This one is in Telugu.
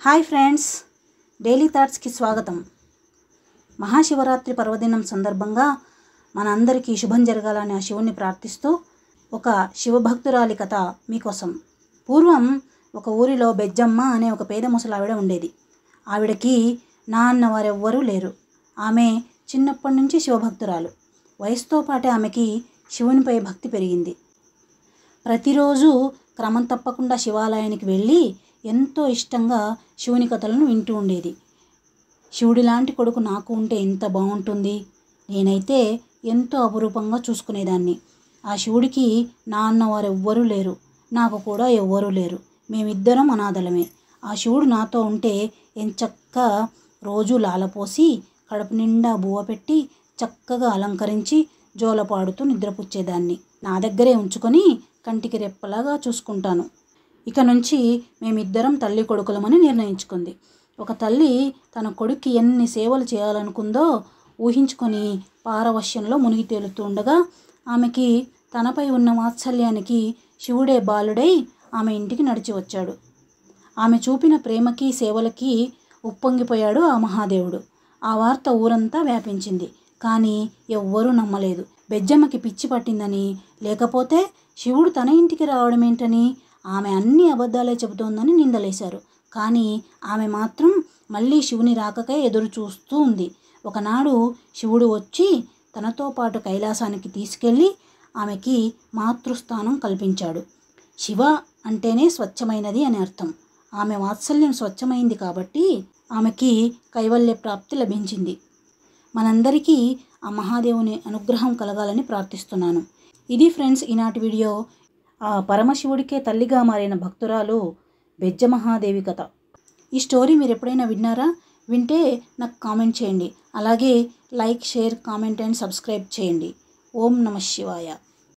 హాయ్ ఫ్రెండ్స్, డైలీ థాట్స్కి స్వాగతం. మహాశివరాత్రి పర్వదినం సందర్భంగా మనందరికీ శుభం జరగాలని ఆ శివుణ్ణి ప్రార్థిస్తూ ఒక శివభక్తురాలి కథ మీకోసం. పూర్వం ఒక ఊరిలో బెజ్జమ్మ అనే ఒక పేద ముసలావిడ ఉండేది. ఆవిడకి నాన్న వారెవ్వరూ లేరు. ఆమె చిన్నప్పటి నుంచి శివభక్తురాలు. వయసుతో పాటే ఆమెకి శివునిపై భక్తి పెరిగింది. ప్రతిరోజు క్రమం తప్పకుండా శివాలయానికి వెళ్ళి ఎంతో ఇష్టంగా శివుని కథలను వింటూ ఉండేది. శివుడి లాంటి కొడుకు నాకు ఉంటే ఎంత బాగుంటుంది, నేనైతే ఎంతో అపురూపంగా చూసుకునేదాన్ని. ఆ శివుడికి నాన్న వారు ఎవ్వరూ లేరు, నాకు కూడా ఎవ్వరూ లేరు, మేమిద్దరం అనాథలమే. ఆ శివుడు నాతో ఉంటే ఎంచక్కా రోజు లాలపోసి కడుపు నిండా బువ్వ పెట్టి చక్కగా అలంకరించి జోలపాడుతూ నిద్రపుచ్చేదాన్ని. నా దగ్గరే ఉంచుకొని కంటికి రెప్పలాగా చూసుకుంటాను. ఇక నుంచి మేమిద్దరం తల్లి కొడుకులమని నిర్ణయించుకుంది. ఒక తల్లి తన కొడుక్కి ఎన్ని సేవలు చేయాలనుకుందో ఊహించుకొని పారవశ్యంలో మునిగి తేలుతూ ఉండగా ఆమెకి తనపై ఉన్న వాత్సల్యానికి శివుడే బాలుడై ఆమె ఇంటికి నడిచి వచ్చాడు. ఆమె చూపిన ప్రేమకి సేవలకి ఉప్పొంగిపోయాడు ఆ మహాదేవుడు. ఆ వార్త ఊరంతా వ్యాపించింది. కానీ ఎవ్వరూ నమ్మలేదు. బెజ్జమ్మకి పిచ్చి పట్టిందని, లేకపోతే శివుడు తన ఇంటికి రావడం ఏంటని, ఆమె అన్ని అబద్ధాలే చెబుతోందని నిందలేశారు. కానీ ఆమె మాత్రం మళ్ళీ శివుని రాకకై ఎదురు చూస్తూ ఉంది. ఒకనాడు శివుడు వచ్చి తనతో పాటు కైలాసానికి తీసుకెళ్ళి ఆమెకి మాతృస్థానం కల్పించాడు. శివ అంటేనే స్వచ్ఛమైనది అని అర్థం. ఆమె వాత్సల్యం స్వచ్ఛమైంది కాబట్టి ఆమెకి కైవల్య ప్రాప్తి లభించింది. మనందరికీ ఆ మహాదేవుని అనుగ్రహం కలగాలని ప్రార్థిస్తున్నాను. ఇది ఫ్రెండ్స్ ఈనాటి వీడియో. ఆ పరమశివుడికే తల్లిగా మారిన భక్తురాలు బెజ్జమహాదేవి కథ. ఈ స్టోరీ మీరు ఎప్పుడైనా విన్నారా? వింటే నాకు కామెంట్ చేయండి. అలాగే like, share, comment and subscribe చేయండి. ఓం నమః శివాయ.